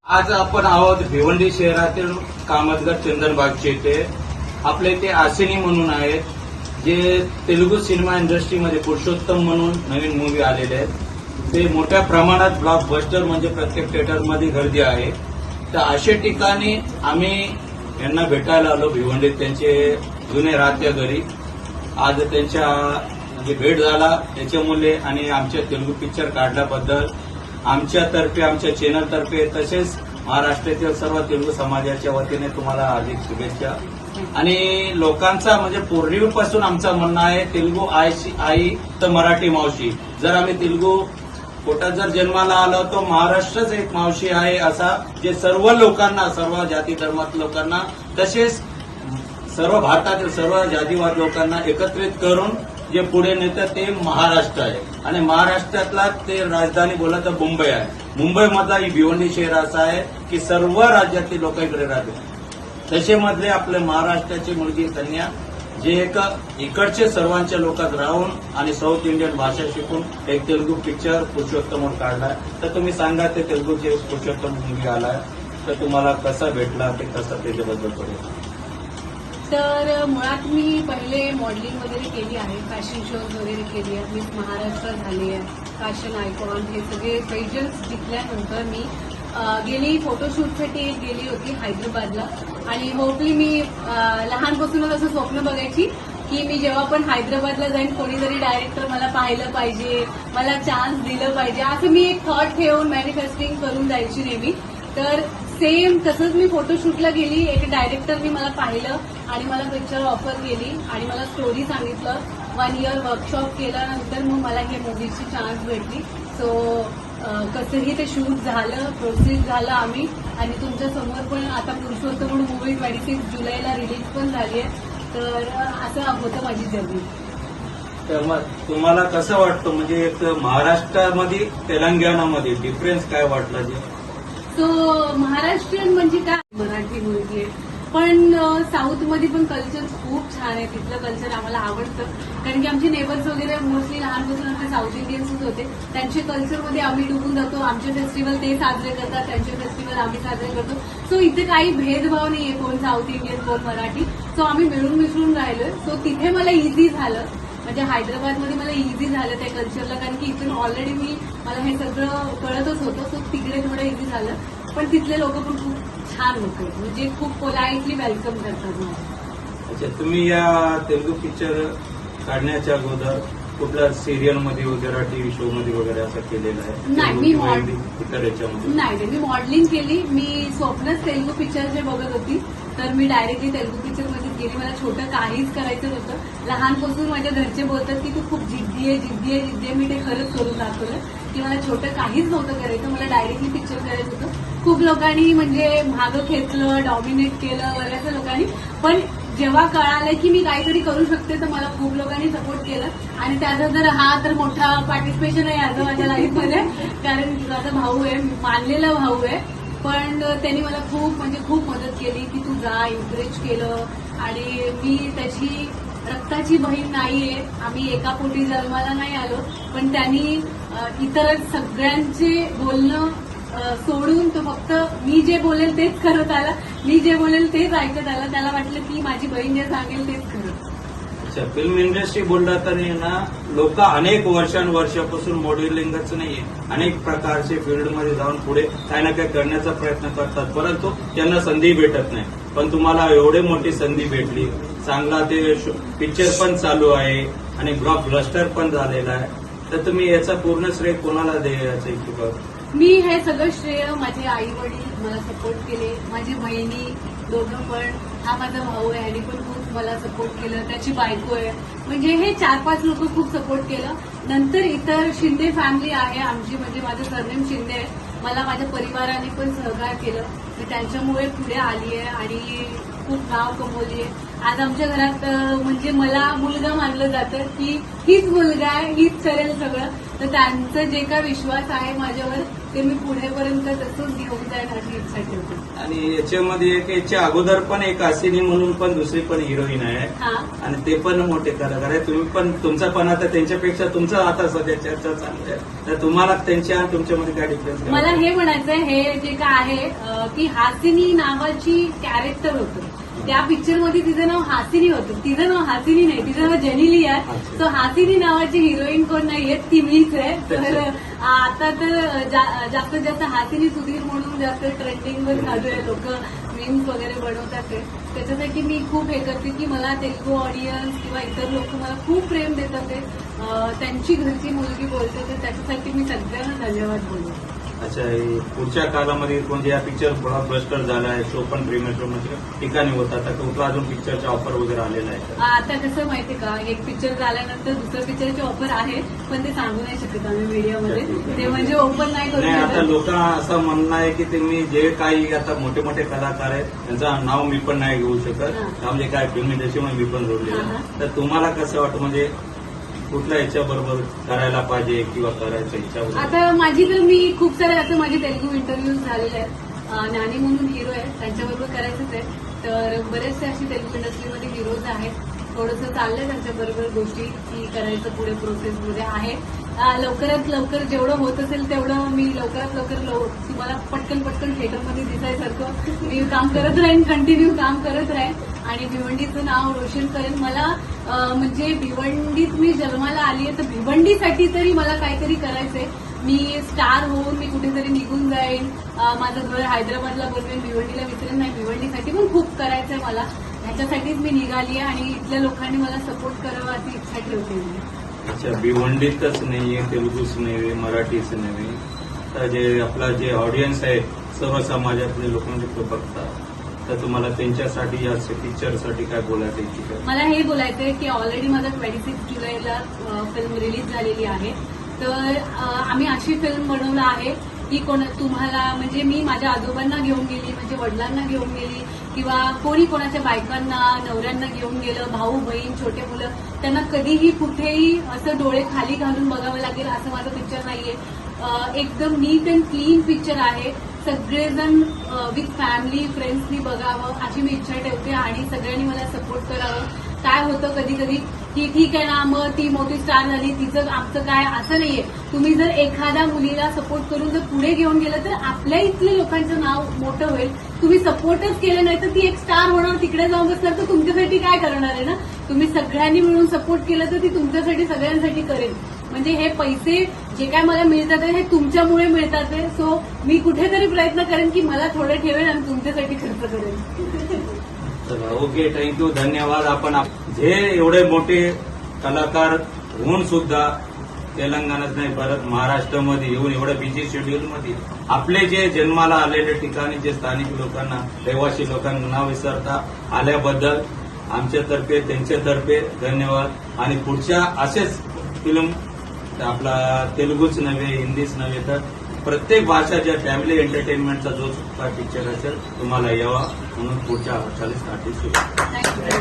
आज आपण आहोत भिवंडी शहरातील कामतगर चंदनबागचे इथे. आपल्या इथे आसिनी म्हणून आहेत जे तेलुगू सिनेमा इंडस्ट्रीमध्ये पुरुषोत्तम म्हणून नवीन मूवी आलेले आहेत. ते मोठ्या प्रमाणात ब्लॉकबस्टर म्हणजे प्रत्येक थिएटरमध्ये गर्दी आहे. तर अशा ठिकाणी आम्ही यांना भेटायला आलो भिवंडीत त्यांचे जुने राहत्या घरी. आज त्यांच्या म्हणजे भेट झाला त्याच्यामुळे आणि आमच्या तेलुगू पिक्चर काढल्याबद्दल आमच्यातर्फे आमच्या चॅनलतर्फे तसेच महाराष्ट्रातील सर्व तेलुगू समाजाच्या वतीने तुम्हाला हार्दिक शुभेच्छा. आणि लोकांचा म्हणजे पूर्वीपासून आमचं म्हणणं आहे तेलुगू आई तर मराठी मावशी. जर आम्ही तेलुगू पोटात जर जन्माला आलो तर महाराष्ट्रच एक मावशी आहे असा जे सर्व लोकांना सर्व जाती धर्मात लोकांना तसेच सर्व भारतातील सर्व जातीवाद लोकांना एकत्रित करून जे पुढे नेतं ते महाराष्ट्र आहे. आणि महाराष्ट्रातला ते राजधानी बोलला तर मुंबई आहे. मुंबईमधला ही भिवंडी शहर असं आहे की सर्व राज्यातील लोक इकडे राहतात. तसेमधले आपले महाराष्ट्राची मुलगी कन्या जे एक इकडचे सर्वांच्या लोकात राहून आणि साऊथ इंडियन भाषा शिकून एक तेलुगू पिक्चर पुरुषोत्तम म्हणून काढलाय. तर तुम्ही सांगा ते तेलुगूचे पुरुषोत्तम मूवी आलाय तर तुम्हाला कसा भेटला ते कसं त्याच्याबद्दल थोडं. तर मुळात मी पहिले मॉडेलिंग वगैरे केली आहे, फॅशन शोज वगैरे केली आहे, मिस महाराष्ट्र झाली आहे, फॅशन आयकॉन हे सगळे पेजर्स जिंकल्यानंतर मी गेली फोटोशूटसाठी गेली होती हैदराबादला. आणि होपली मी लहानपासूनच असं स्वप्न बघायची की मी जेव्हा पण हैदराबादला जाईन कोणीतरी डायरेक्टर मला पाहिलं पाहिजे, मला चान्स दिलं पाहिजे, असं मी एक थॉट ठेवून मॅनिफेस्टिंग करून जायची नेहमी. तर सेम तसंच मी फोटोशूटला गेली, एक डायरेक्टरनी मला पाहिलं आणि मला पिक्चर ऑफर केली आणि मला स्टोरी सांगितलं. 1 इयर वर्कशॉप केल्यानंतर मग मला हे मूवीची चान्स भेटली. सो कसंही ते शूट झालं, प्रोसेस झालं आम्ही आणि तुमच्या समोर पण आता पुरुषोत्तम म्हणून मूवी 26 जुलैला रिलीज पण झाली आहे. तर असं होतं माझी जर्नी. तर मग तुम्हाला कसं वाटतं म्हणजे एक महाराष्ट्रामध्ये तेलंगणामध्ये डिफरन्स काय वाटला जे? सो महाराष्ट्रीयन म्हणजे काय, मराठी मुलगी आहे पण साऊथमध्ये पण कल्चर खूप छान आहे. तिथलं कल्चर आम्हाला आवडतं कारण की आमचे नेबर्स वगैरे मोस्टली लहानपासून आमचे साऊथ इंडियन्सच होते. त्यांचे कल्चरमध्ये आम्ही डुबून जातो. आमचे फेस्टिवल ते साजरे करतात, त्यांचे फेस्टिवल आम्ही साजरे करतो. सो इथे काही भेदभाव नाहीये कोण साऊथ इंडियन कोण मराठी. सो आम्ही मिळून मिसळून राहिलोय. सो तिथे मला इझी झालं म्हणजे हैदराबादमध्ये मला इझी झालं त्या कल्चरला कारण की इथून ऑलरेडी मला हे सगळं कळतच होतं. सो तिकडे थोडं इझी झालं. पण तिथले लोक पण खूप छान होते म्हणजे खूप पोलाइटली वेलकम करतात मला. अच्छा, तुम्ही या तेलुगू पिक्चर काढण्याच्या अगोदर कुठल्या सिरियलमध्ये वगैरे टीव्ही शो मध्ये वगैरे असं केलेलं आहे? नाही, मी इतर याच्यामध्ये नाही, मी मॉडेलिंग केली. मी स्वप्नच तेलुगू पिक्चरचे बघत होती तर मी डायरेक्टली तेलुगू पिक्चरमध्ये गेली. मला छोटं काहीच करायचं नव्हतं. लहानपासून माझ्या घरचे बोलतात की तू खूप जिद्दी आहे जिद्दी आहे जिद्दी आहे. मी ते खरंच करून दाखवलं की मला छोटं काहीच नव्हतं करायचं. मला डायरेक्टली पिक्चर करायचं होतं. खूप लोकांनी म्हणजे मागं खेचलं, डॉमिनेट केलं बऱ्याच लोकांनी. पण जेव्हा कळालं की मी काहीतरी करू शकते तर मला खूप लोकांनी सपोर्ट केलं. आणि त्याचा जर हा तर मोठा पार्टिसिपेशन आहे याचं माझ्या लाईफमध्ये कारण माझा भाऊ आहे, मानलेला भाऊ आहे. पण त्यांनी मला खूप म्हणजे खूप मदत केली की तू जा, एन्करेज केलं. आणि मी त्याची रक्ताची बहीण नाहीये, आम्ही एका पोटी जन्माला नाही आलो. पण त्यांनी इतर सगळ्यांचे बोलणं सोडून तो फक्त मी जे बोलेल तेच करत आला, मी जे बोलेल तेच ऐकत आला. त्याला वाटलं की माझी बहीण जे सांगेल तेच करत. अच्छा, फिल्म इंडस्ट्री बोलला तरी ना लोक अनेक वर्षांपासून मॉडेलिंगच नाहीये अनेक प्रकारचे फील्डमध्ये जाऊन पुढे काही ना काही करण्याचा प्रयत्न करतात परंतु त्यांना संधी भेटत नाही. पण तुम्हाला एवढी मोठी संधी भेटली, चांगला ते पिक्चर पण चालू आहे आणि ब्लॉकबस्टर पण झालेला आहे. तर तुम्ही याचा पूर्ण श्रेय कोणाला द्यायचं इच्छुक आहात? मी हे सगळं श्रेय माझे आई वडील मला सपोर्ट केले, माझी बहिणी दोघं पण, हा माझा भाऊ आहे आणि पण खूप मला सपोर्ट केलं, त्याची बायको आहे म्हणजे हे 4-5 लोक खूप सपोर्ट केलं. नंतर इतर शिंदे फॅमिली आहे आमची म्हणजे माझं सरनेम शिंदे आहे. मला माझ्या परिवाराने पण सहकार्य केलं. मी त्यांच्यामुळे पुढे आली आहे आणि खूप नाव कमवली आहे. आज आमच्या घरात म्हणजे मला मुलगा मानलं जातं की हीच मुलगा आहे, हीच करेल सगळं. तर त्यांचा जे काय विश्वास आहे माझ्यावर ते मी पुढेपर्यंत तसंच घेऊन जाईन अशी इच्छा ठेवते. आणि याच्यामध्ये एक याच्या अगोदर पण एक आसिनी म्हणून पण दुसरी पण हिरोईन आहे हा, आणि ते पण मोठे कलाकार आहे. तुम्ही पण तुमचा पण आता त्यांच्यापेक्षा तुमचं आता सध्या चर्चा चालू आहे, तर तुम्हाला त्यांच्या आणि तुमच्यामध्ये काय डिफरन्स? मला हे म्हणायचंय, हे जे काय आहे की हासिनी नावाची कॅरेक्टर होतं त्या पिक्चरमध्ये, तिचं नाव हासिनी होतं. तिचं नाव हासिनी नाही, तिचं नाव जेनिली आहे. अच्छा. सो हासिनी नावाची हिरोईन कोण नाहीये, ती मीच आहे. तर आता तर जास्तीत जास्त हासिनी सुधीर म्हणून जास्त ट्रेंडिंगवर चालू आहे, लोक मीम्स वगैरे बनवतात ते. त्याच्यासाठी मी खूप हे करते की मला तेलुगू ऑडियन्स किंवा इतर लोक मला खूप प्रेम देतात. ते त्यांची घरची मुलगी बोलते, तर त्याच्यासाठी मी सगळ्यांना धन्यवाद बोलते. अच्छा, हे पुढच्या कालामध्ये म्हणजे या पिक्चर ब्लॉकबस्टर झाला आहे, शो पण प्रीमियर शो म्हणजे ठिकाणी होता, तर कुठला अजून पिक्चरचा ऑफर वगैरे आलेला आहे का? आता कसं माहितीये का, एक पिक्चर झाल्यानंतर दुसऱ्या पिक्चरचे ऑफर आहे, पण ते सांगू नाही शकत आम्ही मीडियामध्ये. ते म्हणजे ओपन नाही करू नाही, आता शकत. लोकांना असं म्हणणं आहे की तुम्ही जे काही आता मोठे मोठे कलाकार आहेत त्यांचं नाव मी पण नाही घेऊ शकत, हा. म्हणजे काय फिल्म इंडस्ट्रीमध्ये मी पण जोडलेलं हा, आहे. हा. तर तुम्हाला कसं वाटतं, म्हणजे कुठल्या याच्याबरोबर करायला पाहिजे किंवा करायचं इच्छा? आता माझी तर मी खूप सारे असं माझे तेलुगू इंटरव्ह्यूज झालेले आहेत. नानी म्हणून हिरो आहे, त्यांच्याबरोबर करायचंच आहे. तर बरेचसे अशी तेलुगू इंडस्ट्रीमध्ये हिरोज आहेत. थोडंसं चाललंय त्यांच्याबरोबर गोष्टी की करायचं पुढे प्रोसेसमध्ये आहे. लवकरात लवकर जेवढं होत असेल तेवढं मी लवकरात लवकर तुम्हाला पटकन थिएटरमध्ये दिसायसारखं मी काम करत राहीन, कंटिन्यू काम करत राहीन आणि भिवंडीचं नाव रोशन करेन. मला म्हणजे भिवंडीत मी जन्माला आली आहे, तर भिवंडीसाठी तरी मला काहीतरी करायचंय. मी स्टार होऊन मी कुठेतरी निघून जाईन, माझं घर हैदराबादला बनवेन, भिवंडीला विसरेन नाही. भिवंडीसाठी पण खूप करायचंय मला, ह्याच्यासाठीच मी निघाली आहे आणि इथल्या लोकांनी मला सपोर्ट करावा अशी इच्छा ठेवते मी. अच्छा, भिवंडीतच नाहीये, तेलुगूच नाही, मराठीच नाही, तर जे आपला जे ऑडियन्स आहे सर्व समाजातले लोक म्हणजे ते बघतात, तर तुम्हाला त्यांच्यासाठी या पिक्चरसाठी काय बोलायचं इच्छित आहे? मला हे बोलायचंय की ऑलरेडी माझा 26 जुलैला फिल्म रिलीज झालेली आहे. तर आम्ही अशी फिल्म बनवलं आहे की तुम्हाला म्हणजे मी माझ्या आजोबांना घेऊन गेली, म्हणजे वडिलांना घेऊन गेली किंवा कोणी कोणाच्या बायकांना नवऱ्यांना घेऊन गेलं, भाऊ बहीण छोटे मुलं, त्यांना कधीही कुठेही असं डोळे खाली घालून बघावं लागेल असं माझं पिक्चर नाहीये. एकदम नीट अँड क्लीन पिक्चर आहे. सगळेजण विथ फॅमिली फ्रेंड्सनी बघावं अशी मी इच्छा ठेवते आणि सगळ्यांनी मला सपोर्ट करावं. काय होतं कधी कधी की ठीक आहे ना, मग ती मोठी स्टार झाली, तिचं आमचं काय, असं नाहीये. तुम्ही जर एखाद्या मुलीला सपोर्ट करून जर पुढे घेऊन गेलं तर आपल्या इथल्या लोकांचं नाव मोठं होईल. तुम्ही सपोर्टच केलं नाही तर ती एक स्टार होणार, तिकडे जाऊन बसणार, तर तुमच्यासाठी काय करणार आहे ना. तुम्ही सगळ्यांनी मिळून सपोर्ट केलं तर ती तुमच्यासाठी सगळ्यांसाठी करेल. म्हणजे हे पैसे जे काय मला मिळतात हे तुमच्यामुळे मिळतात. सो मी कुठेतरी प्रयत्न करेन की मला थोडे ठेवेल आणि तुमच्यासाठी खर्च करेन. चला, ओके, थँक्यू, धन्यवाद. आपण जे एवढे मोठे कलाकार होऊन सुद्धा तेलंगणाच नाही परत महाराष्ट्रामध्ये येऊन एवढ्या बिझी शेड्यूलमध्ये आपले जे जन्माला आलेले ठिकाणी जे स्थानिक लोकांना, रहिवासी लोकांना नाव विसरता आल्याबद्दल आमच्यातर्फे त्यांच्यातर्फे धन्यवाद. आणि पुढच्या असेच फिल्म आपला तेलुगूच नव्हे, हिंदीच नव्हे, तर प्रत्येक भाषाच्या फॅमिली एंटरटेनमेंटचा जो पिक्चर असेल तुम्हाला यावा म्हणून पुढच्या वाटचालीसाठी सुरू. थँक्यू.